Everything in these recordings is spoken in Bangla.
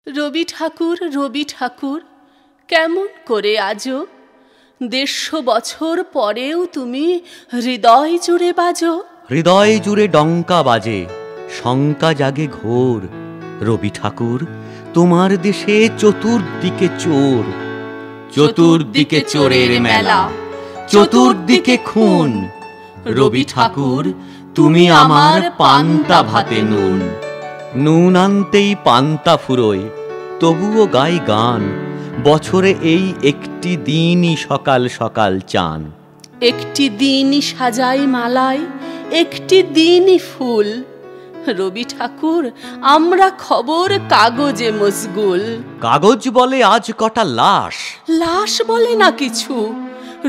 রবি ঠাকুর কেমন করে আজো ১৫০ বছর পরেও তুমি হৃদয় জুড়ে বাজো। হৃদয় জুড়ে ডঙ্কা বাজে, শঙ্কা জাগে ঘোর। রবি ঠাকুর, তোমার দেশে চতুর্দিকে চোর, চতুর্দিকে চোরের মেলা, চতুর্দিকে খুন। রবি ঠাকুর, তুমি আমার পান্তা ভাতে নুন। নুন আনতেই পান্তা ফুরোয়, তবুও গাই গান। বছরে এই একটি দিনই সকাল সকাল চান। একটি দিনই সাজাই মালায়, একটি দিনই ফুল। রবি ঠাকুর, আমরা খবর কাগজে মশগুল। কাগজ বলে আজ কটা লাশ, লাশ বলে না কিছু।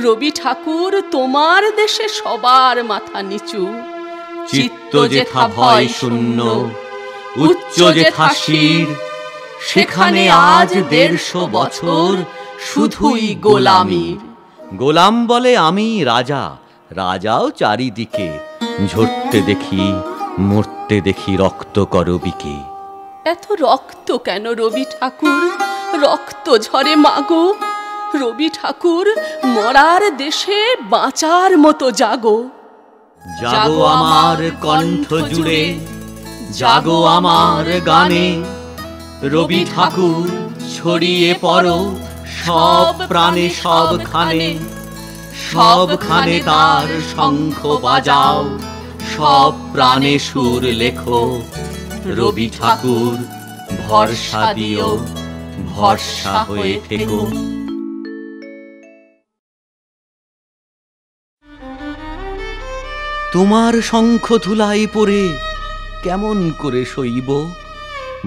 রবি ঠাকুর, তোমার দেশে সবার মাথা নিচু। চিত্ত যেথা ভয় শূন্য, উচ্চ যেথা শির, সেখানে আজ ১৫০ বছর শুধুই গোলামির। গোলাম বলে আমি রাজা, রাজাও চারিদিকে। ঝরতে দেখি, মরতে দেখি রক্ত করবিকে। এত রক্ত কেন রবি ঠাকুর? রক্ত ঝরে মাগো। রবি ঠাকুর, মরার দেশে বাঁচার মতো জাগো। জাগো আমার কণ্ঠ জুড়ে, জাগো আমার গানে। রবি ঠাকুর, ছড়িয়ে পড়ো সব প্রাণে সবখানে। সবখানে তার শঙ্খ বাজাও, সব প্রাণে সুর লেখো। রবি ঠাকুর, ভরসা দিও, ভরসা হয়ে থেকো। তোমার শঙ্খ ধুলাই পড়ে কেমন করে সইব?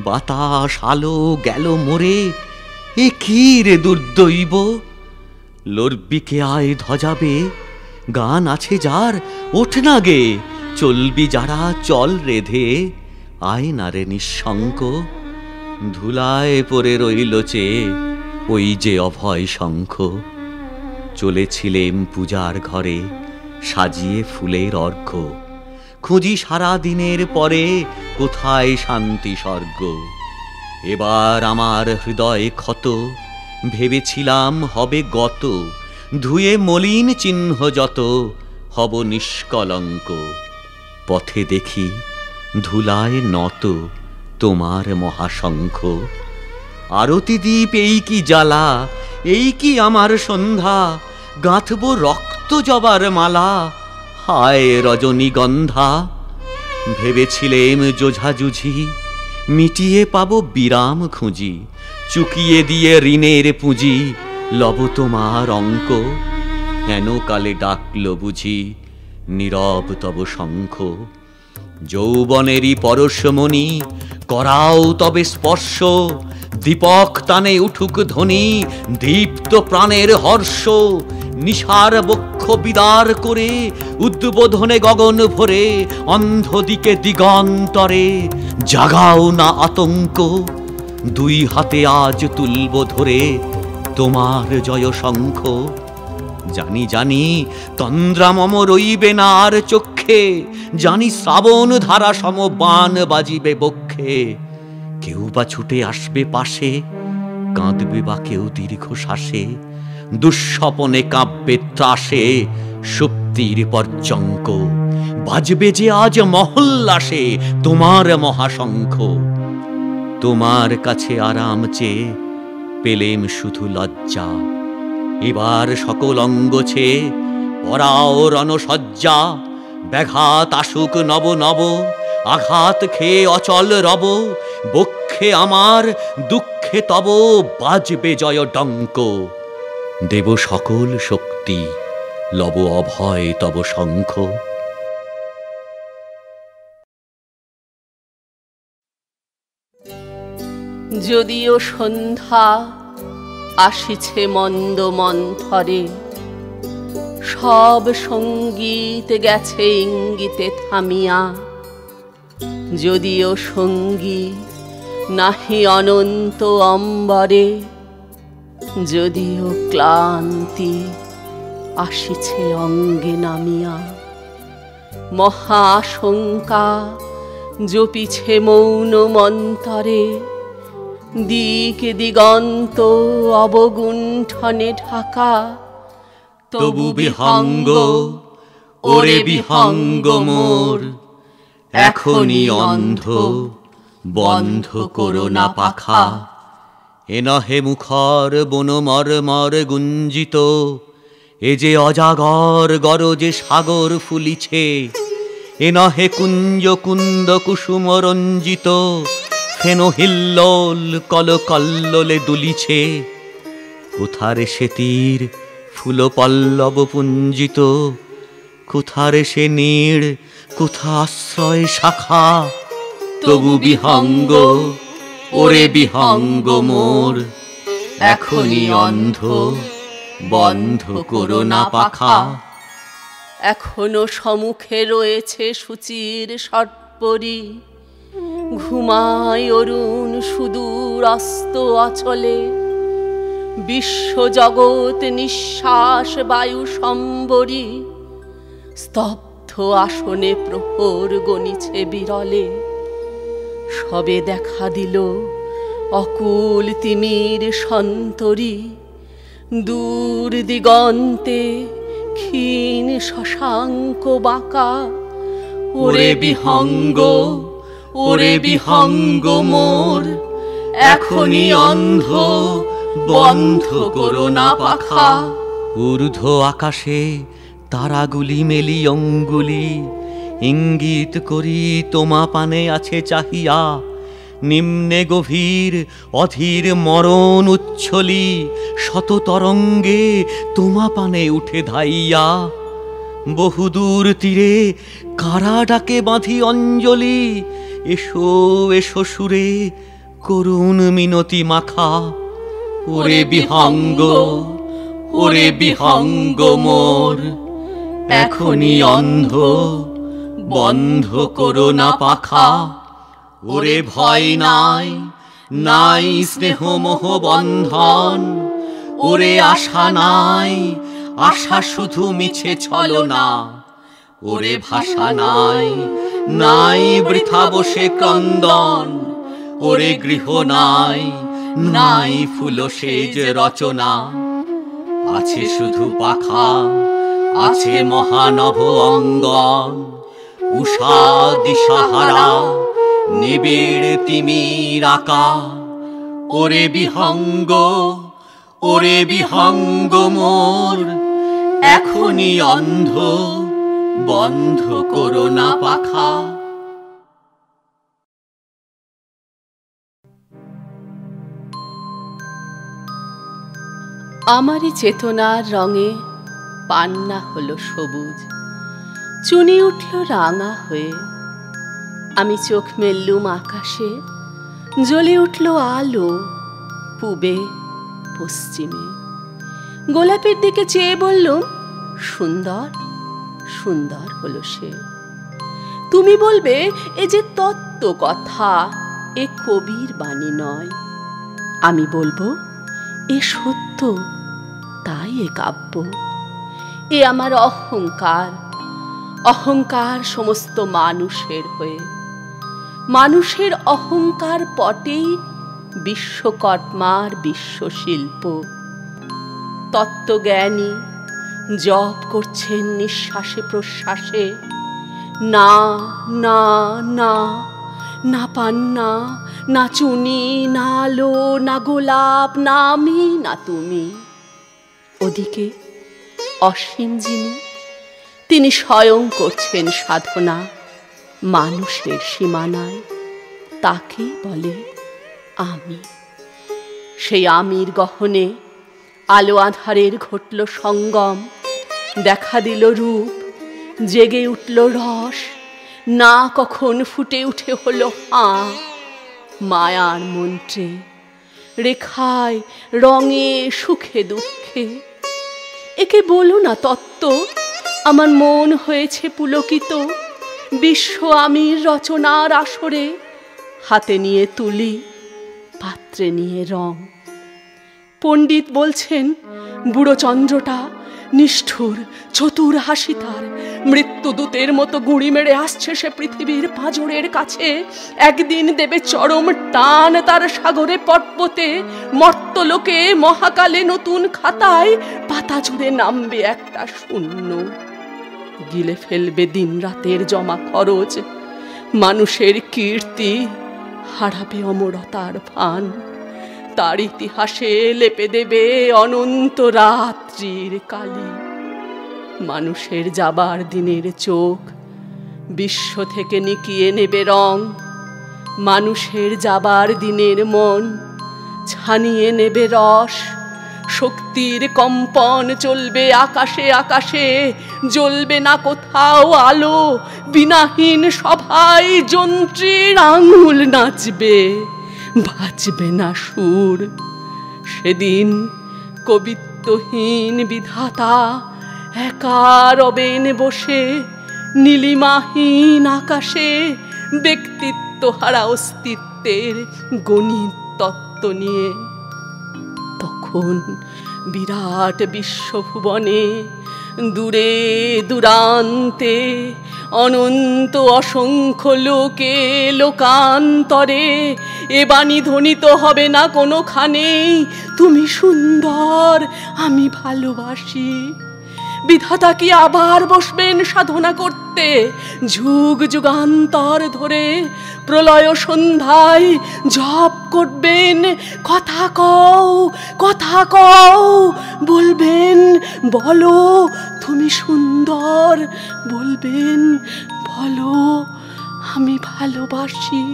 বাতাস আলো গেল মোরে, এ কি রে দুর্দৈব। লড়বিকে আয় ধ্বজাবে, গান আছে যার ওঠ না গে। চলবি যারা চল রেধে, আয় না রে নিঃশঙ্ক। ধুলায় পড়ে রইল চেয়ে ওই যে অভয় শঙ্খ। চলেছিলেম পূজার ঘরে, সাজিয়ে ফুলের অর্ঘ্য। খুঁজি সারা দিনের পরে, কোথায় শান্তি স্বর্গ। এবার আমার হৃদয় ক্ষত, ভেবেছিলাম হবে গত। ধুয়ে মলিন চিহ্ন যত, হব নিষ্কলঙ্ক। পথে দেখি ধুলায় নত তোমার মহাশঙ্খ। আরতি দ্বীপ এই কি জ্বালা, এই কি আমার সন্ধ্যা। গাঁথব রক্ত জবার মালা, হায় রজনীগন্ধা। ভেবেছিলেম যোঝাযুঝি, মিটিয়ে পাবো বিরাম খুঁজি। চুকিয়ে দিয়ে ঋণের পুঁজি, লব তোমার অঙ্ক। হেন কালে ডাকল বুঝি, নীরব তব শঙ্খ। যৌবনেরই পরশমণি, করাও তবে স্পর্শ। দীপক টানে উঠুক ধ্বনি, দীপ্ত প্রাণের হর্ষ। নিশার বক্ষ বিদার করে, উদ্বোধনে গগন ভরে। অন্ধ দিকে দিগন্তরে, জাগাও না আতঙ্ক। দুই হাতে আজ তুলব ধরে, তোমার জয় শঙ্খ। জানি জানি তন্দ্রা মম রইবে না আর চক্ষে। জানি শ্রাবণ ধারা সম বাণ বাজিবে বক্ষে। কেউ বা ছুটে আসবে পাশে, কাঁদবে বা কেউ দীর্ঘশ্বাসে। দুঃস্বপনে কাব্যে ত্রাসে, সুপ্তির পর্যঙ্ক। বাজবে যে আজ মহল্লাসে তোমার মহাশঙ্খ। তোমার কাছে আরাম চেয়ে পেলেম শুধু লজ্জা। এবার সকল অঙ্গ ছেয়ে পরাও রণসজ্জা। ব্যাঘাত আসুক নব নব, আঘাত খেয়ে অচল রব। বক্ষে আমার, দুঃখে তব, বাজবে জয় ডঙ্ক। দেব সকল শক্তি, লব অভয় তব শঙ্খ। যদিও সন্ধ্যা আসিছে মন্দ মন্থরে, সব সঙ্গীত গেছে ইঙ্গিতে থামিয়া। যদিও সঙ্গী নাহি অনন্ত অম্বরে, যদিও ক্লান্তি আসিছে অঙ্গে নামিয়া। মহা আশঙ্কা জপিছে মৌন মন্তরে, দিক দিগন্ত অবগুণ্ঠনে ঢাকা, তবু বিহঙ্গ ওরে বিহঙ্গ মোর, এখনই অন্ধ বন্ধ করো না পাখা। এ নহে মুখর বন মর্মর গুঞ্জিত, এ যে অজাগর গরজে সাগর ফুলিছে। এ নহে কুঞ্জ কুন্দ কুসুম রঞ্জিত, ফেন হিল্লোল কল কল্লোলে দুলিছে। কোথারে সে তীর ফুল পল্লব পুঞ্জিত, কোথারে সে নীড় কোথা আশ্রয় শাখা। তবু বিহঙ্গ ওরে বিহঙ্গ মোর, এখনই অন্ধ বন্ধ করো না পাখা। এখনো সম্মুখে রয়েছে সূচির সর্পরি, ঘুমায় অরুণ সুদূর অস্ত অচলে। বিশ্বজগৎ নিঃশ্বাস বায়ু সম্বরী, স্তব্ধ আসনে প্রহর গণিছে বিরলে। সবে দেখা দিল অকুল তিমির সন্তরী, দূর দিগন্তে ক্ষীণ শশাঙ্ক বাঁকা। ওরে বিহঙ্গ ওরে বিহঙ্গ মোর, এখনই অন্ধ বন্ধ করো না পাখা। ঊর্ধ্ব আকাশে তারাগুলি মেলি অঙ্গুলি, ইঙ্গিত করি তোমা পানে আছে চাহিয়া। নিম্নে গভীর অধীর মরণ উচ্ছলি, শত তরঙ্গে তোমা পানে উঠে ধাইয়া। বহুদূর তীরে কারা ডাকে বাঁধি অঞ্জলি, এসো এসো সুরে করুণ মিনতি মাখা। ওরে বিহঙ্গ ওরে বিহঙ্গ মোর, এখনই অন্ধ বন্ধ করো না পাখা। ওরে ভয় নাই নাই স্নেহ মোহ বন্ধন, ওরে আশা নাই আশা শুধু মিছে ছলনা। ওরে ভাষা নাই নাই বৃথা বসে ক্রন্দন, ওরে গৃহ নাই নাই ফুল সেজ রচনা। আছে শুধু পাখা আছে মহানভ অঙ্গন, উষা দিশাহারা নিবিড় তিমির আকা। ওরে বিহঙ্গ মোর, এখনই অন্ধ বন্ধ করো না পাখা। আমারই চেতনার রঙে পান্না হলো সবুজ, চুনি উঠল রাঙা হয়ে। আমি চোখ মেললুম আকাশে, জ্বলে উঠল আলো পূবে পশ্চিমে। গোলাপের দিকে চেয়ে বললুম, সুন্দর সুন্দর হলো সে। তুমি বলবে এ যে তত্ত্ব কথা, এ কবির বাণী নয়। আমি বলবো এ সত্য, তাই এ কাব্য। এ আমার অহংকার, অহংকার সমস্ত মানুষের হয়ে। মানুষের অহংকার পটেই বিশ্বকর্মার বিশ্বশিল্প। তত্ত্বজ্ঞানী জপ করছেন নিঃশ্বাসে প্রশ্বাসে, না না না, না পান্না, না চুনি, না আলো, না গোলাপ, না আমি, না তুমি। ওদিকে অসীম যিনি, তিনি স্বয়ং করছেন সাধনা মানুষের সীমানায়। তাকেই বলে আমি। সেই আমির গহনে আলো আধারের ঘটল সঙ্গম, দেখা দিল রূপ, জেগে উঠল রস, না কখন ফুটে উঠে হলো হাঁ। মায়ার মন্ত্রে, রেখায়, রঙে, সুখে দুঃখে। একে বলো না তত্ত্ব, আমার মন হয়েছে পুলকিত। বিশ্ব আমির রচনার আসরে, হাতে নিয়ে তুলি, পাত্রে নিয়ে রং। পণ্ডিত বলছেন বুড়ো চন্দ্রটা নিষ্ঠুর চতুর হাসি তার, মৃত্যুদূতের মতো গুঁড়ি মেরে আসছে সে পৃথিবীর পাঁজরের কাছে। একদিন দেবে চরম টান তার সাগরে পর্বতে, মর্তলোকে মহাকালে নতুন খাতায় পাতা জুড়ে নামবে একটা শূন্য। গিলে ফেলবে দিন রাতের জমা খরচ, মানুষের কীর্তি হারাবে অমরতার ভান। তার ইতিহাসে লেপে দেবে অনন্ত রাত্রির কালি। মানুষের যাবার দিনের চোখ বিশ্ব থেকে নিকিয়ে নেবে রং, মানুষের যাবার দিনের মন ছানিয়ে নেবে রস। শক্তির কম্পন চলবে আকাশে আকাশে, জ্বলবে না কোথাও আলো, বিনাহীন সভায় যন্ত্রীর আঙুল নাচবে, বাজবে না সুর। সেদিন কবিত্বহীন বিধাতা একা রবেন বসে, নীলিমাহীন আকাশে ব্যক্তিত্ব হারা অস্তিত্বের গণিত তত্ত্ব নিয়ে। তখন বিরাট বিশ্বভুবনে দূরে দূরান্তে অনন্ত অসংখ্য লোকে লোকান্তরে এ বাণী ধ্বনিত হবে না কোনোখানেই, তুমি সুন্দর আমি ভালোবাসি। বিধাতা কি আবার বসবেন সাধনা করতে যুগ যুগান্তর ধরে, প্রলয় সন্ধ্যায় জপ করবেন কথা কও কথা কও, বলবেন বলো তুমি সুন্দর, বলবেন বলো আমি ভালোবাসি।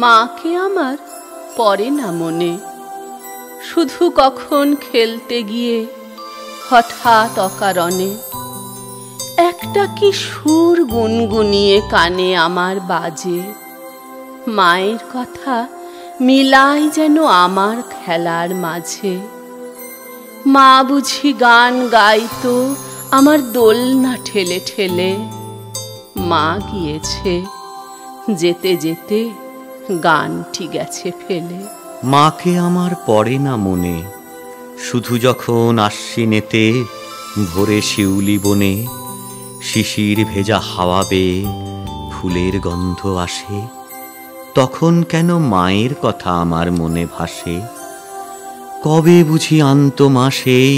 মাকে আমার পড়ে না মনে, শুধু কখন খেলতে গিয়ে হঠাৎ অকারণে একটা কি সুর গুনগুনিয়ে কানে আমার বাজে। মায়ের কথা মিলাই যেন আমার খেলার মাঝে। মা বুঝি গান গাইতো আমার দোলনা ঠেলে ঠেলে, মা গিয়েছে যেতে যেতে গানটি গেছে ফেলে। মাকে আমার পড়ে না মনে, শুধু যখন আশ্বিনেতে ভোরে শিউলি বনে শিশির ভেজা হাওয়া বেয়ে ফুলের গন্ধ আসে, তখন কেন মায়ের কথা আমার মনে ভাসে। কবে বুঝি আনত মা সেই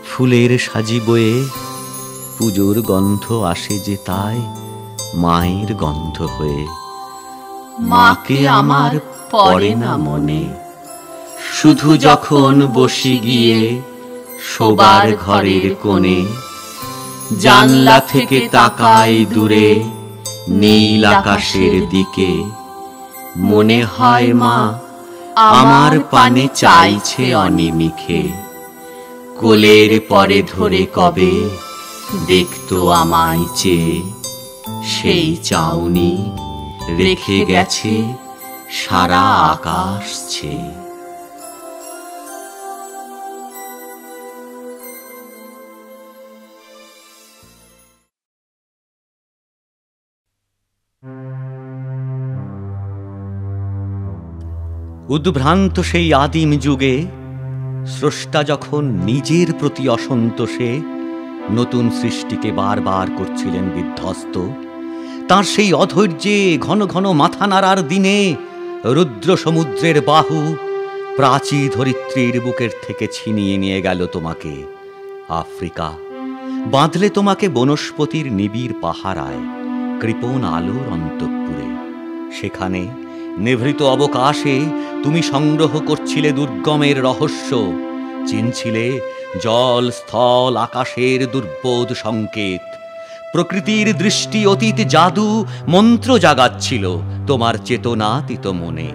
ফুলের সাজি বয়ে, পুজোর গন্ধ আসে যে তাই মায়ের গন্ধ হয়ে। মাকে আমার পড়ে না মনে, শুধু যখন বসি গিয়ে শোবার ঘরের কোণে, জানলা থেকে তাকাই দূরে নীল আকাশের দিকে, মনে হয় মা আমার পানে চাইছে অনিমিখে। কোলের পরে ধরে কবে দেখতো আমায় চেয়ে, সেই চাউনি রেখে গেছে সারা আকাশ ছেয়ে। উদ্ভ্রান্ত সেই আদিম যুগে স্রষ্টা যখন নিজের প্রতি অসন্তোষে নতুন সৃষ্টিকে বারবার করছিলেন বিধ্বস্ত, তার সেই অধৈর্যে ঘন ঘন মাথা নাড়ার দিনে রুদ্র সমুদ্রের বাহু প্রাচী ধরিত্রীর বুকের থেকে ছিনিয়ে নিয়ে গেল তোমাকে আফ্রিকা, বাঁধলে তোমাকে বনস্পতির নিবিড় পাহারায় কৃপণ আলোর অন্তঃপুরে। সেখানে নিভৃত অবকাশে তুমি সংগ্রহ করছিলে দুর্গমের রহস্য, চিনছিলে জল স্থল আকাশের দুর্বোধ সংকেত। প্রকৃতির দৃষ্টি অতীত জাদু মন্ত্র জাগাচ্ছিল তোমার চেতনাতীত মনে।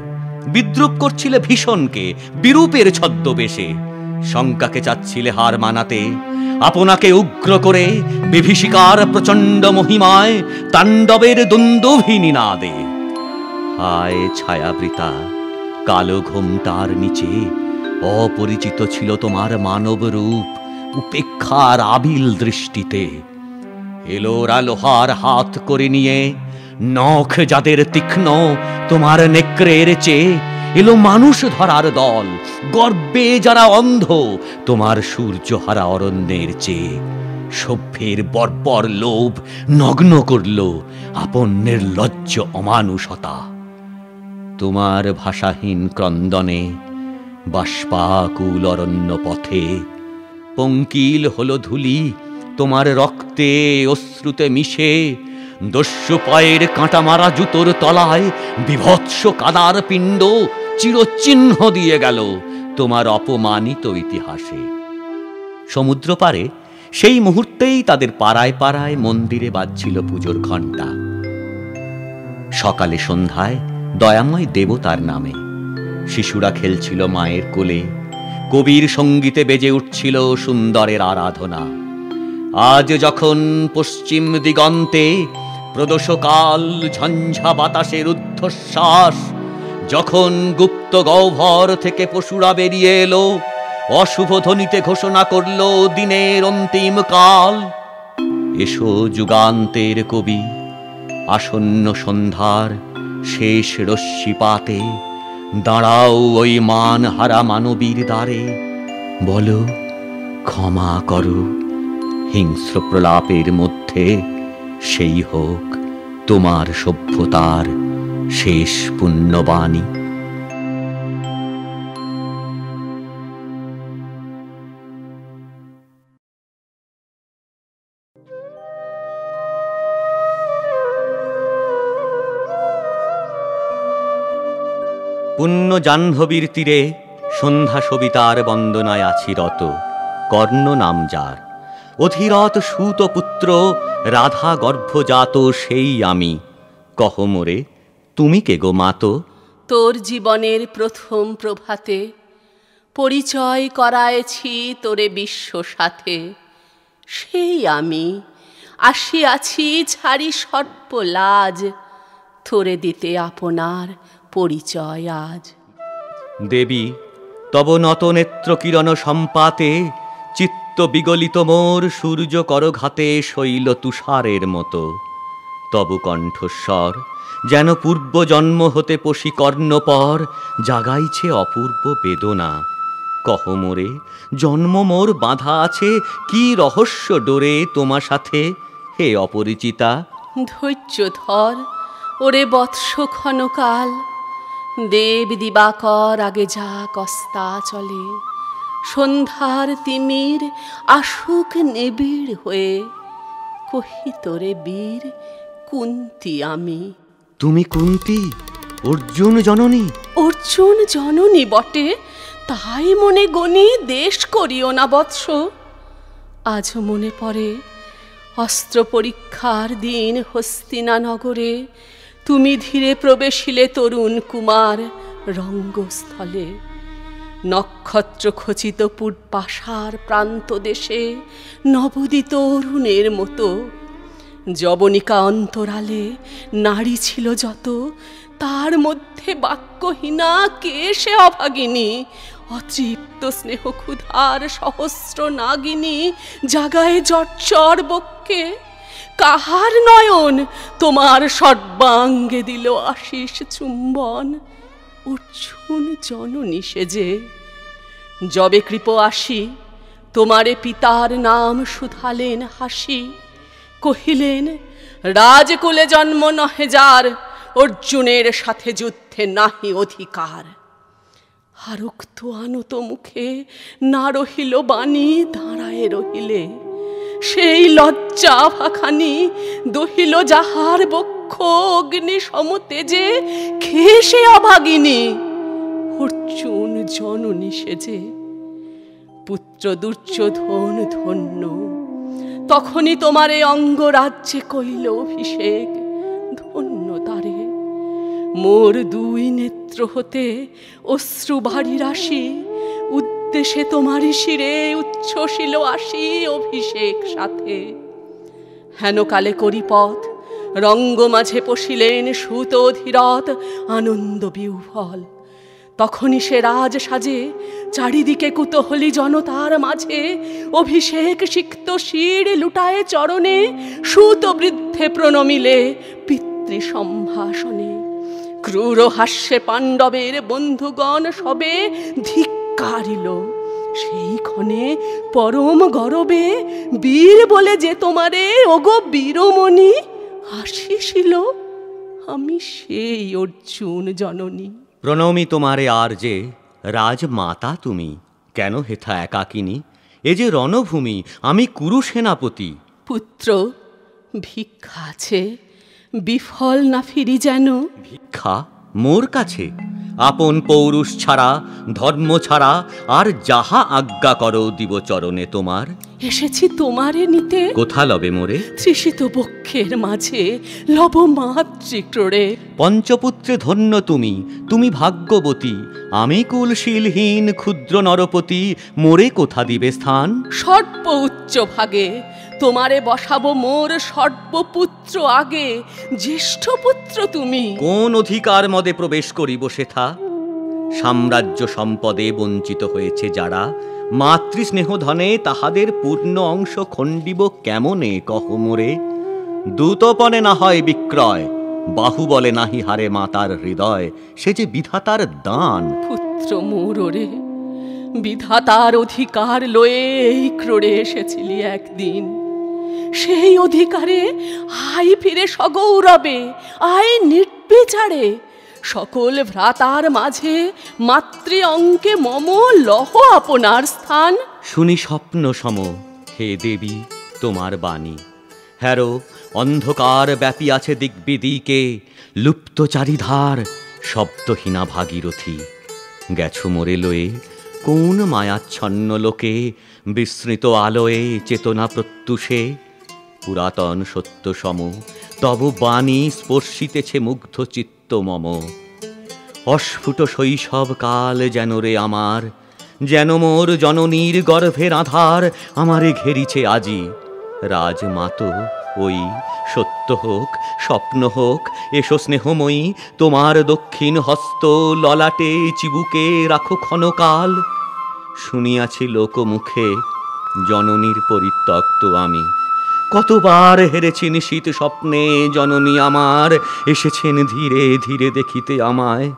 বিদ্রুপ করছিলে ভীষণকে বিরূপের ছদ্মবেশে, শঙ্কাকে চাচ্ছিলে হার মানাতে, আপনাকে উগ্র করে বিভীষিকার প্রচণ্ড মহিমায় তাণ্ডবের দুন্দুভিনী নাদে। হায় ছায়াবৃতা কালো ঘোমটার নিচে অপরিচিত ছিল তোমার মানব রূপ উপেক্ষার আবিল দৃষ্টিতে। এলোরা লোহার হাত করে নিয়ে নখ যাদের তীক্ষ্ণ তোমার নেকড়ের চেয়ে, এলো মানুষ ধরার দল, গর্বে যারা অন্ধ তোমার সূর্যহারা অরণ্যের চেয়ে। সভ্যের বর্বর লোভ নগ্ন করল আপন নির্লজ্জ অমানুষতা। তোমার ভাষাহীন ক্রন্দনে বাষ্পাকুল অরণ্য পথে পঙ্কিল হলো ধূলি তোমার রক্তে অশ্রুতে মিশে। দস্যু পায়ের কাঁটা মারা জুতোর তলায় বিভৎস কাদার পিণ্ড চিরচিহ্ন দিয়ে গেল তোমার অপমানিত ইতিহাসে। সমুদ্র পারে সেই মুহূর্তেই তাদের পাড়ায় পাড়ায় মন্দিরে বাজছিল পুজোর ঘণ্টা। সকালে সন্ধ্যায় দয়াময় দেবতার নামে শিশুরা খেলছিল মায়ের কোলে, কবির সঙ্গীতে বেজে উঠছিল সুন্দরের আরাধনা। আজ যখন পশ্চিম দিগন্তে প্রদোষকাল ঝঞ্ঝা বাতাসের ঊর্ধ্বশ্বাস, যখন গুপ্ত গহ্বর থেকে পশুরা বেরিয়ে এলো, অশুভ ধ্বনিতে ঘোষণা করল দিনের অন্তিম কাল। এসো যুগান্তের কবি, আসন্ন সন্ধ্যার শেষ রশ্মিপাতে দাঁড়াও ওই মান হারা মানবীর দ্বারে। বলো ক্ষমা করো, হিংস্র প্রলাপের মধ্যে সেই হোক তোমার সভ্যতার শেষ পুণ্যবাণী। পুণ্য জাহ্নবীর তীরে সন্ধ্যা সবিতার বন্দনায় আছি রত। কর্ণ নাম যার, অধিরথ সুতপুত্র রাধা গর্ভজাত সেই আমি। কহ মোরে তুমি কে গো মাতো? তোর জীবনের প্রথম প্রভাতে পরিচয় করায়েছি তোরে বিশ্ব সাথে। সেই আমি আসিয়াছি ছাড়ি সর্প লাজ, তোরে দিতে আপনার পরিচয় আজ। দেবী তব নত নেত্র কিরণ সম্পাতে, চিত্ত বিগলিত মোর সূর্য করঘাতে শৈল তুষারের মতো। তব কণ্ঠস্বর যেন পূর্ব জন্ম হতে পশিকর্ণ পর জাগাইছে অপূর্ব বেদনা। কহ মোরে জন্ম মোর বাঁধা আছে কি রহস্য ডোরে তোমা সাথে হে অপরিচিতা? ধৈর্য ধর ওরে বৎস ক্ষণকাল, দেব দিবাকর আগে যা কস্তা চলে। সন্ধ্যার তিমির আসুক নিবিড় হয়ে, কহি তোরে বীর কুন্তি আমি। তুমি কুন্তি অর্জুন জননী? অর্জুন জননী বটে, তাই মনে গণি দেশ করিও না বৎস। আজ মনে পড়ে অস্ত্র পরীক্ষার দিন হস্তিনা নগরে, তুমি ধীরে প্রবেশিলে তরুণ কুমার রঙ্গস্থলে। নক্ষত্র খচিত পূর্বাশার প্রান্ত দেশে নবোদিত অরুণের মতো। যবনিকা অন্তরালে নারী ছিল যত, তার মধ্যে বাক্যহীনা কে সে অভাগিনী। অতৃপ্ত স্নেহ ক্ষুধার সহস্র নাগিনী জাগায় জর্জর বক্ষে। কাহার নয়ন তোমার সর্বাঙ্গে দিল আশিস চুম্বন? অর্জুন জননী সেজে। যবে কৃপ আসি তোমারে পিতার নাম শুধালেন হাসি, কহিলেন রাজকুলে জন্ম নহে যার, অর্জুনের সাথে যুদ্ধে নাহি অধিকার। হারুক্ত আনত মুখে না রহিল বাণী, দাঁড়ায় রহিলে সেই লজ্জা ভাখানি। দহিল যাহার বক্ষ অগ্নি সমতেজে, খেয়ে সে অভাগিনী অর্জুন জননী সেজে। পুত্র দুর্যোধন ধন্য, তখনই তোমারে অঙ্গরাজ্যে কইল অভিষেক। ধন্য তারে, মোর দুই নেত্র হতে অশ্রু ভারী রাশি। উদ্দেশে তোমারই শিরে উচ্ছ্বসিল আসি অভিষেক সাথে। হেনকালে করিপথ রঙ্গ মাঝে পশিলেন সুত অধিরথ আনন্দ বিহ্বল। তখনই সে রাজ সাজে চারিদিকে কুতূহলী জনতার মাঝে। অভিষেক সিক্ত শির লুটায়ে চরণে, সুত বৃদ্ধে প্রণমিলে পিতৃ মৈত্রী সম্ভাষণে। ক্রূর হাস্যে পাণ্ডবের বন্ধুগণ সবে ধিক্কারিল। সেই ক্ষণে পরম গরবে বীর বলে যে তোমারে ওগো বীরমণি হাসিছিল, আমি সেই অর্জুন জননী। প্রণমি তোমারে আর যে রাজমাতা তুমি, কেন হেথা একাকিনী? এ যে রণভূমি, আমি কুরু সেনাপতি। পুত্র, ভিক্ষা আছে, বিফল না ফিরি যেন। ভিক্ষা মোর কাছে? আপন পৌরুষ ছাড়া, ধর্ম ছাড়া আর যাহা আজ্ঞা করো দিব চরণে তোমার। এসেছি তোমারে নিতে। কোথা লবে মোরে? তৃষিত বক্ষের মাঝে লব মাতৃক্রোড়ে। পঞ্চপুত্রে ধন্য তুমি, তুমি ভাগ্যবতী। আমি কুলশীলহীন ক্ষুদ্র নরপতি, মোরে কোথা দিবে স্থান? সর্ব উচ্চ ভাগে তোমারে বসাবো মোর সর্বপুত্র আগে। জ্যেষ্ঠ পুত্র তুমি। কোন অধিকার মদে প্রবেশ করিব সেথা? সাম্রাজ্য সম্পদে বঞ্চিত হয়েছে যারা, মাতৃস্নেহ ধনে তাহাদের পূর্ণ অংশ খণ্ডিব কেমনে কহ মোরে? দূতপনে না হয় বিক্রয়, বাহুবলে নাহি হারে মাতার হৃদয়, সে যে বিধাতার দান। পুত্র মোর রে, বিধাতার অধিকার লয়ে এই ক্রোড়ে এসেছিলি একদিন। সেই অধিকারে আয় ফিরে সগৌরবে, আয় নির্বিচারে। সকল ভ্রাতার মাঝে মাতৃ অঙ্কে মম লহ আপনার স্থান। শুনি স্বপ্ন সম হে দেবী তোমার বাণী। হ্যারো অন্ধকার ব্যাপী আছে দিগ্বিদিকে, লুপ্ত চারিধার শব্দহীনা ভাগীরথী। গেছো মোরে লয়ে কোন মায়াচ্ছন্ন লোকে, বিস্মৃত আলোয়ে চেতনা প্রত্যুষে। পুরাতন সত্য সম তব বাণী স্পর্শিতেছে মুগ্ধ চিত্ত মম। অস্ফুট শৈশব কাল যেন রে আমার, যেন মোর জননীর গর্ভের আধার আমারে ঘেরিছে আজি। রাজমাতো ওই সত্য হোক স্বপ্ন হোক, এসো স্নেহময়ী, তোমার দক্ষিণ হস্ত ললাটে চিবুকে রাখো ক্ষণকাল। শুনিয়াছি লোকমুখে জননীর পরিত্যক্ত আমি, কতবার হেরেছি নিশীত স্বপ্নে জননী আমার এসেছেন ধীরে ধীরে দেখিতে আমায়।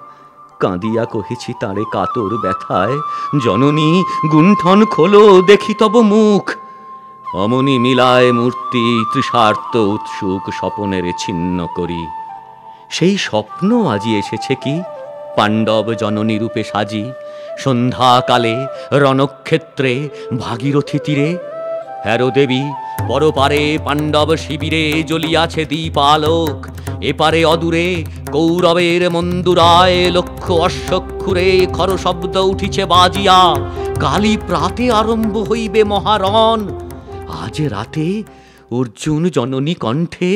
কাঁদিয়া কহেছি তারে কাতর ব্যথায়, জননী গুণ্ঠন খোলো দেখি তব মুখ। অমনি মিলায় মূর্তি তৃষার্ত উৎসুক স্বপনের ছিন্ন করি। সেই স্বপ্ন আজি এসেছে কি পাণ্ডব জননী রূপে সাজি, সন্ধ্যাকালে রণক্ষেত্রে ভাগীরথী তীরে। হ্যারো দেবী, পরপারে পাণ্ডব শিবিরে জ্বলিয়াছে দীপালোক। এপারে অদূরে কৌরবের মন্দুরায় লক্ষ অশ্বক্ষুরে খর শব্দ উঠিছে বাজিয়া। কালী প্রাতে আরম্ভ হইবে মহারণ। আজ রাতে অর্জুন জননী কণ্ঠে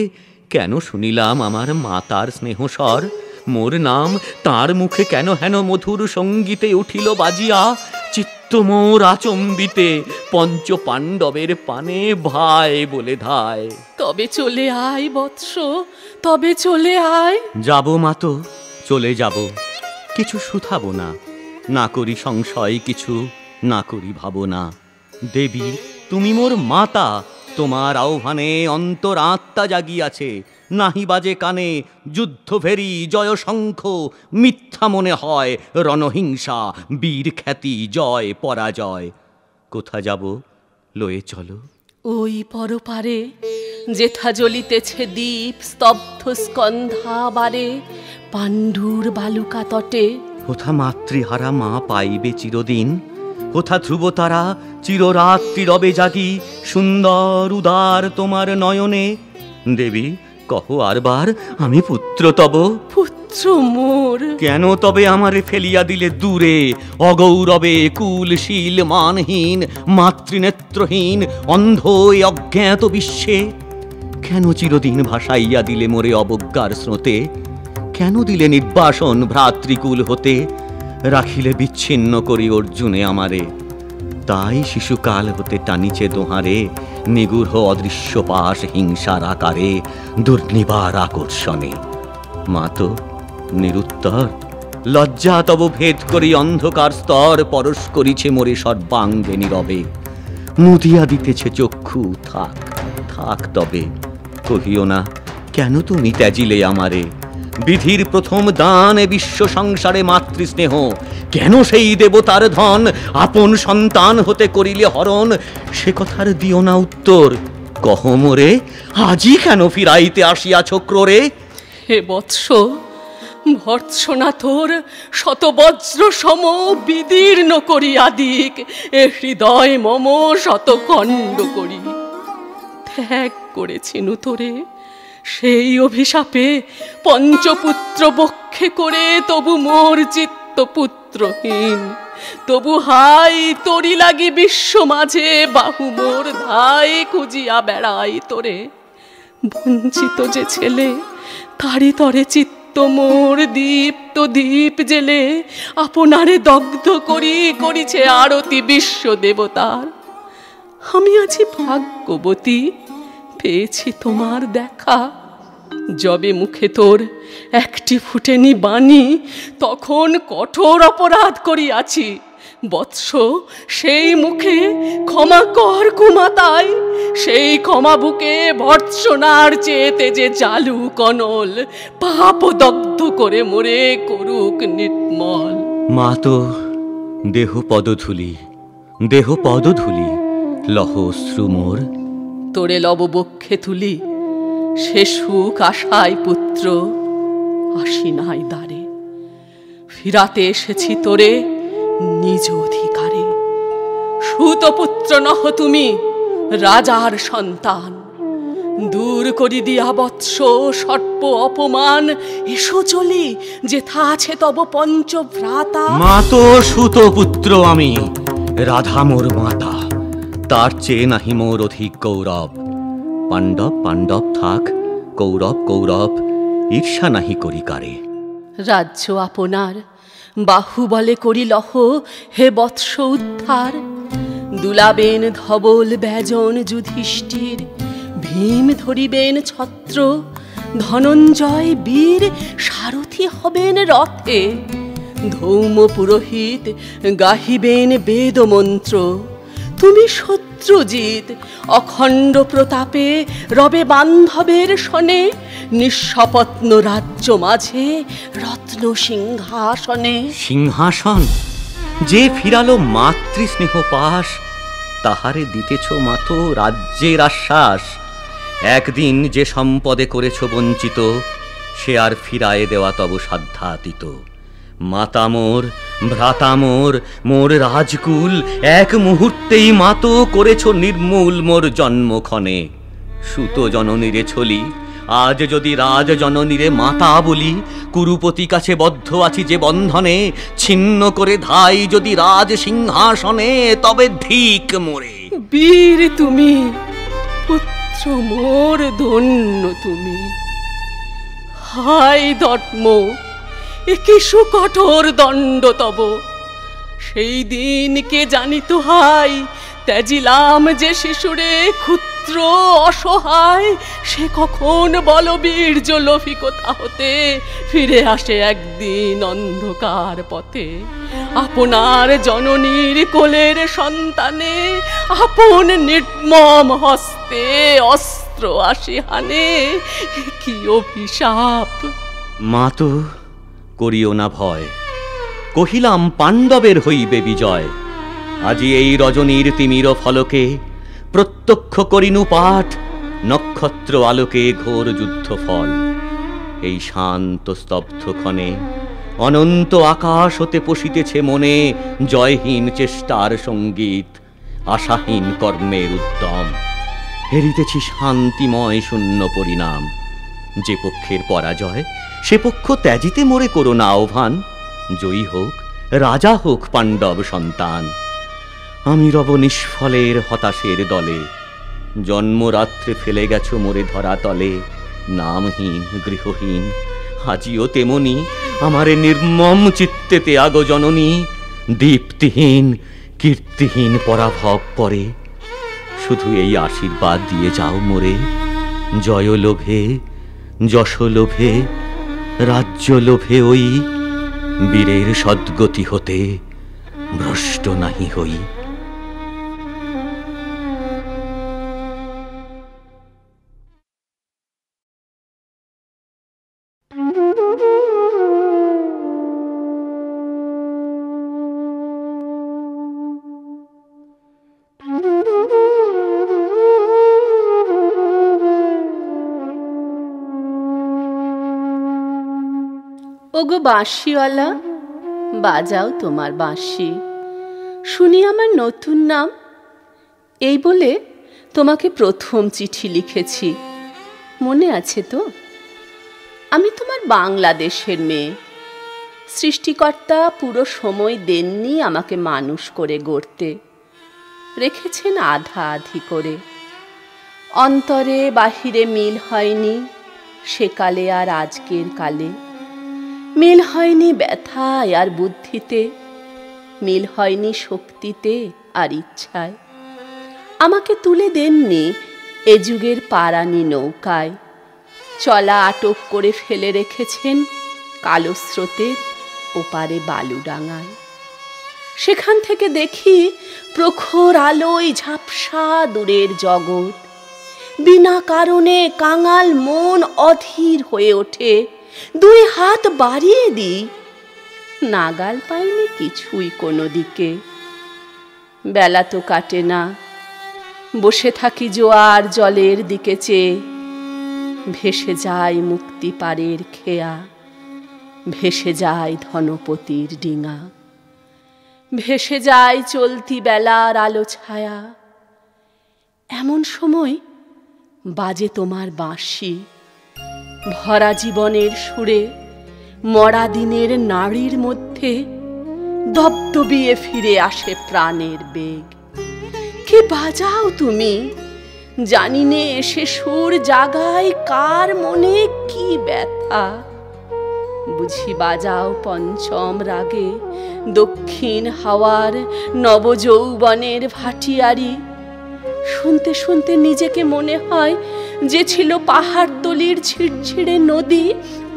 কেন শুনিলাম আমার মাতার স্নেহস্বর? মোর নাম তার মুখে কেন হেন মধুর সঙ্গীতে উঠিল বাজিয়া? চিত্ত মোর আচম্বিতে পঞ্চ পাণ্ডবের পানে ভাই বলে ধায়। তবে চলে আয় বৎস, তবে চলে আয়। যাব মাতো, চলে যাব, কিছু শুধাবো না, না করি সংশয় কিছু, না করি ভাবনা। দেবী তুমি মোর মাতা, তোমার আহ্বানে অন্তর আত্মা জাগিয়াছে। নাহি বাজে কানে যুদ্ধ ভেরি জয় শঙ্খ, মিথ্যা মনে হয় রণহিংসা বীর খ্যাতি জয় পরাজয়। কোথা যাব লয়ে চলো? ওই পরপারে যেথা জ্বলিতেছে দীপ স্তব্ধ স্কন্ধাবারে, পাণ্ডুর বালুকা তটে। কোথা মাতৃহারা মা পাইবে চিরদিন, কোথা ধ্রুবতারা চিররাত্রি রবে জাগি সুন্দর উদার তোমার নয়নে। দেবী কহ আরবার আমি পুত্র তব। পুত্র মোর। কেন তবে আমারে ফেলিয়া দিলে দূরে, অগৌরবে কুলশীল মানহীন মাতৃনেত্রহীন অন্ধ এই অজ্ঞাত বিশ্বে? কেন চিরদিন ভাসাইয়া দিলে মোরে অবজ্ঞার স্রোতে? কেন দিলে নির্বাসন ভ্রাতৃকুল হতে? রাখিলে বিচ্ছিন্ন করি অর্জুনে আমারে। তাই শিশুকাল হতে টানিছে দোহারে নিগূঢ় অদৃশ্য পাশ হিংসার আকারে দুর্নিবার আকর্ষণে। মাতো নিরুত্তর, লজ্জা তব ভেদ করি অন্ধকার স্তর পরশ করিছে মোরে সর্বাঙ্গে নীরবে। মুদিয়া দিতেছে চক্ষু, থাক থাক তবে কহিও না কেন তুমি ত্যাজিলে আমারে? বিধির প্রথম দান এ বিশ্ব সংসারে মাতৃস্নেহ, কেন সেই দেবতার ধন আপন সন্তান হতে করিলে হরণ? সে কথার দিও না উত্তর, কহ মোরে আজই কেন ফিরাইতে আসিয়াছ ক্রোরে? হে বৎস, ভর্ৎসনা তোর শত বজ্র সম বিদীর্ণ করিয়া দিক এ হৃদয় মম শত খণ্ড করি। ত্যাগ করেছিনু তোরে সেই অভিশাপে পঞ্চপুত্র বক্ষে করে, তবু মোর চিত্ত পুত্রহীন। তবু হাই তোরি লাগি বিশ্ব মাঝে বাহু মোর ধাই খুঁজিয়া বেড়াই তোরে। বঞ্চিত যে ছেলে তারি তরে চিত্ত মোর দীপ্ত দীপ জেলে, আপনারে দগ্ধ করি করিছে আরতি বিশ্ব দেবতার। আমি আছি ভাগ্যবতী, পেয়েছি তোমার দেখা। যবে মুখে তোর একটি ফুটেনি বাণী, তখন কঠোর অপরাধ করিয়াছি। বৎস, সেই মুখে ক্ষমা কর কুমাতাই, সেই ক্ষমা বুকে ভর্ৎসনার চেতে যে জালু কনল, পাপ দগ্ধ করে মোরে করুক নির্মল। মা তো দেহ পদধূলি, দেহ পদধূলি, লহ অশ্রু মোর। তোরে লব বক্ষে তুলি, সে সুখ আশায় পুত্র আসি নাই দ্বারে। ফিরাতে এসেছি তোরে নিজ অধিকারে। সুতপুত্র নহ তুমি, রাজার সন্তান। দূর করি দিয়া বৎস সর্প অপমান, এসো চলি যেথা আছে তব পঞ্চভ্রাতা। মা তো সুত পুত্র আমি, রাধা মোর মাতা, তার চেয়ে নাহি মোর অধিক গৌরব। পাণ্ডব পাণ্ডব থাক, কৌরব কৌরব, ঈর্ষা নাহি করি কারে। রাজ্য আপনার বাহুবলে করি লহ হে বৎস উদ্ধার। দুলাবেন ধবল ব্যজন যুধিষ্ঠির, ভীম ধরিবেন ছত্র, ধনঞ্জয় বীর সারথি হবেন রথে। ধৌম পুরোহিত গাহিবেন বেদ মন্ত্র, তুমি শত্রুজিৎ অখণ্ড প্রতাপে রবে বান্ধবের শনে। নিঃস্বপত্ন রাজ্য মাঝে রত্ন সিংহাসনে। সিংহাসন যে ফিরালো মাতৃস্নেহ পাশ, তাহারে দিতেছ মাতো রাজ্যের আশ্বাস। একদিন যে সম্পদে করেছ বঞ্চিত, সে আর ফিরায়ে দেওয়া তব সাধ্যাতীত। মাতা মোর, ভ্রাতা মোর, মোর রাজকুল, এক মুহূর্তেই মাতো করেছ নির্মূল মোর জন্মক্ষণে। সুত জননীরে ছলি, আজ যদি রাজ জননীরে মাতা বলি, কুরুপতি কাছে বদ্ধ আছি যে বন্ধনে। ছিন্ন করে ধাই যদি রাজ সিংহাসনে, তবে ধিক মোরে। বীর তুমি, পুত্র মোর ধন্য তুমি। হায় ধর্ম, এ কি সুকঠোর দণ্ড তব। সেই দিন কে জানিত হাই, ত্যাজিলাম যে শিশুরে ক্ষুদ্র অসহায়। সে কখন বলবীর্য লৌকিকতা হতে ফিরে আসে একদিন অন্ধকার পথে। আপনার জননীর কোলের সন্তানে আপন নির্মম হস্তে অস্ত্র আসি হানে। কি অভিশাপ! মা তো করিও না ভয়, কহিলাম পাণ্ডবের হইবে বিজয়। আজি এই রজনীর তিমির ফলকে প্রত্যক্ষ করিনু পাঠ, নক্ষত্র আলোকে ঘোর যুদ্ধ ফল। এই শান্ত স্তব্ধ ক্ষণে অনন্ত আকাশ হতে পশিতেছে মনে জয়হীন চেষ্টার সঙ্গীত, আশাহীন কর্মের উদ্যম। হেরিতেছি শান্তিময় শূন্য পরিণাম। যে পক্ষের পরাজয়, সে পক্ষ ত্যাজিতে মোরে করো না আহ্বান। জয়ী হোক, রাজা হোক পাণ্ডব সন্তান। আমি রব নিষ্ফলের হতাশের দলে। জন্মরাত্রে ফেলে গেছো মোরে ধরা তলে। নামহীন গৃহহীন আজিও তেমনি আমারে নির্মম চিত্তেতে আগো জননী। দীপ্তিহীন কীর্তিহীন পরাভব পরে, শুধু এই আশীর্বাদ দিয়ে যাও মোরে। জয় লোভে, যশ লোভে, রাজ্য লোভে ওই বীরের সদ্গতি হতে ভ্রষ্ট নাহি হই। ওগো বাঁশিওয়ালা, বাজাও তোমার বাঁশি, শুনি আমার নতুন নাম। এই বলে তোমাকে প্রথম চিঠি লিখেছি, মনে আছে তো? আমি তোমার বাংলাদেশের মেয়ে। সৃষ্টিকর্তা পুরো সময় দেননি আমাকে মানুষ করে গড়তে, রেখেছেন আধা আধি করে। অন্তরে বাহিরে মিল হয়নি সেকালে আর আজকের কালে, মিল হয়নি ব্যথায় আর বুদ্ধিতে, মিল হয়নি শক্তিতে আর ইচ্ছায়। আমাকে তুলে দেননি এ যুগের পারানি নৌকায়, চলা আটক করে ফেলে রেখেছেন কালো স্রোতের ওপারে বালুডাঙায়। সেখান থেকে দেখি প্রখর আলোয় ঝাপসা দূরের জগৎ। বিনা কারণে কাঙাল মন অধীর হয়ে ওঠে, দুই হাত বাড়িয়ে দিই, নাগাল পাইনি কিছুই কোনো দিকে। বেলা তো কাটে না, বসে থাকি জোয়ার জলের দিকে চেয়ে। ভেসে যায় মুক্তি পারের খেয়া, ভেসে যায় ধনপতির ডিঙা, ভেসে যায় চলতি বেলার আলো ছায়া। এমন সময় বাজে তোমার বাঁশি, ভরা জীবনের সুরে, মরা দিনের নাড়ির মধ্যে দপদপিয়ে ফিরে আসে প্রাণের বেগ। কি বাজাও তুমি, জানি নে এসে সুর জাগায় কার মনে কি ব্যথা। বুঝি বাজাও পঞ্চম রাগে দক্ষিণ হাওয়ার নবযৌবনের ভাটিয়ারি। শুনতে শুনতে নিজেকে মনে হয় যে ছিল পাহাড়তলির ছিড়ছিড়ে নদী,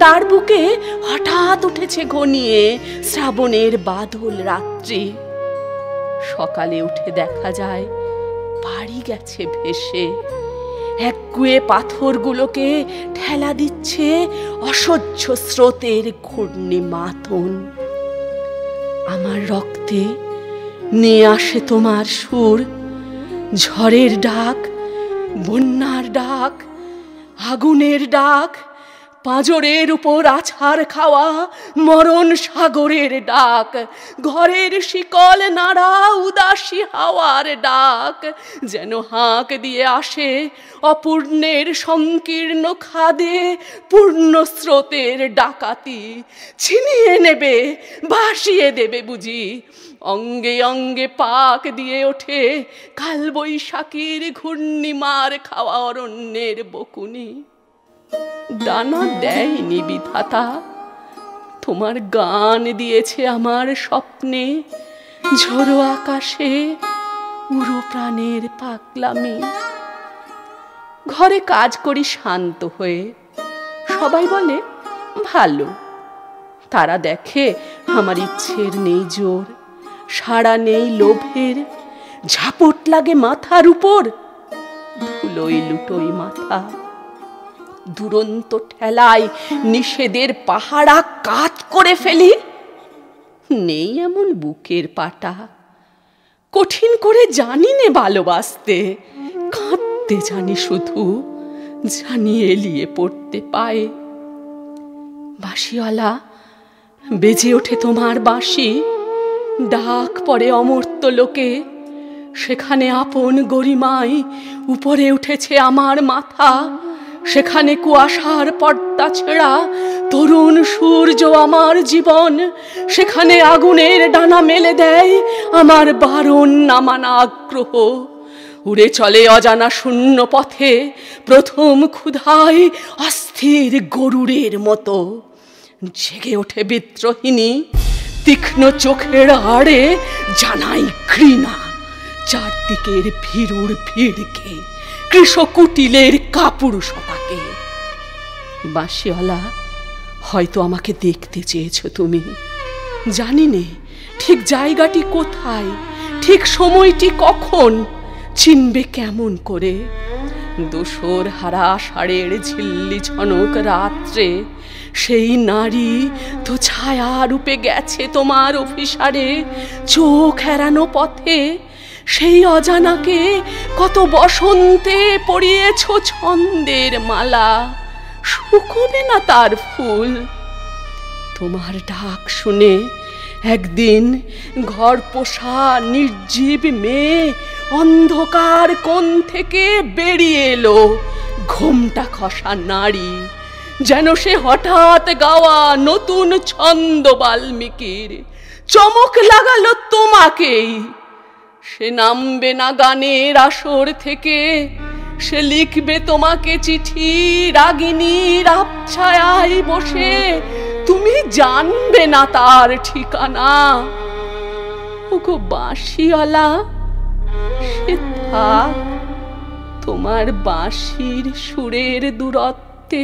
তার বুকে হঠাৎ উঠেছে ঘনিয়ে শ্রাবণের বাদল রাত্রি। সকালে উঠে দেখা যায় বাড়ি গেছে ভেসে, একগুয়ে পাথরগুলোকে ঠেলা দিচ্ছে অসহ্য স্রোতের ঘূর্ণি মাথন। আমার রক্তে নিয়ে আসে তোমার সুর, ঝড়ের ডাক, বন্যার ডাক, আগুনের ডাক, পাঁজরের উপর আছাড় খাওয়া মরণ সাগরের ডাক, ঘরের শিকল নাড়া উদাসী হাওয়ার ডাক। যেন হাঁক দিয়ে আসে অপূর্ণের সংকীর্ণ খাদে পূর্ণ স্রোতের ডাকাতি। ছিনিয়ে নেবে, ভাসিয়ে দেবে বুঝি। অঙ্গে অঙ্গে পাক দিয়ে ওঠে কালবৈশাখীর ঘূর্ণিমার খাওয়া অরণ্যের বকুনি। ডানা দেয়নি বিধাতা, তোমার গান দিয়েছে আমার স্বপ্নে, ঝোড়ো আকাশে উড়ো প্রাণের পাগলামি। ঘরে কাজ করি শান্ত হয়ে, সবাই বলে ভালো। তারা দেখে আমার ইচ্ছের নেই জোর, সাড়া নেই লোভের, ঝাপট লাগে মাথার উপর, ধুলোই লুটোই মাথা। দুরন্ত ঠেলায় নিষেধের পাহাড়া কাত করে ফেলি, নেই এমন বুকের পাটা। কঠিন করে জানি নে ভালোবাসতে, কাঁদতে জানি শুধু, জানি এলিয়ে পড়তে পায়ে। বাঁশিওয়ালা, বেজে ওঠে তোমার বাঁশি, ডাক পড়ে অমর্ত্য লোকে। সেখানে আপন গরিমায় উপরে উঠেছে আমার মাথা, সেখানে কুয়াশার পর্দা ছেঁড়া তরুণ সূর্য আমার জীবন। সেখানে আগুনের ডানা মেলে দেয় আমার বারণ নামানা আগ্রহ। উড়ে চলে অজানা শূন্য পথে প্রথম ক্ষুধায় অস্থির গরুড়ের মতো। জেগে ওঠে বিদ্রোহিণী, তীক্ষ্ণ চোখের আড়ে জানাই ঘৃণা চারদিকের ভীরুর ভিড়কে, কৃষকুটিলের কাপুরুষতাকে। বাঁশিওয়ালা, হয়তো আমাকে দেখতে চেয়েছো তুমি, জানি নে ঠিক জায়গাটি কোথায়, ঠিক সময়টি কখন, চিনবে কেমন করে। দোসর হারা আষাঢ়ের ঝিল্লি ঝনক রাত্রে সেই নারী তো ছায়া রূপে গেছে তোমার অভিসারে। চোখ এড়ানো পথে সেই অজানাকে কত বসন্তে পরিয়েছ ছন্দের মালা, শুকোবে না তার ফুল। তোমার ডাক শুনে একদিন ঘর পোষা নির্জীব মেয়ে অন্ধকার কোণ থেকে বেরিয়ে এলো, ঘোমটা খসা নারী, যেন সে হঠাৎ গাওয়া নতুন ছন্দ বাল্মীকির। চমক লাগালো তোমাকেই। সে নামবে না গানের আসর থেকে, সে লিখবে তোমাকে চিঠি রাগিনীর আবছায়ায় বসে, তুমি জানবে না তার ঠিকানা। ওগো বাঁশিওয়ালা, সে থাক তোমার বাঁশির সুরের দূরত্বে।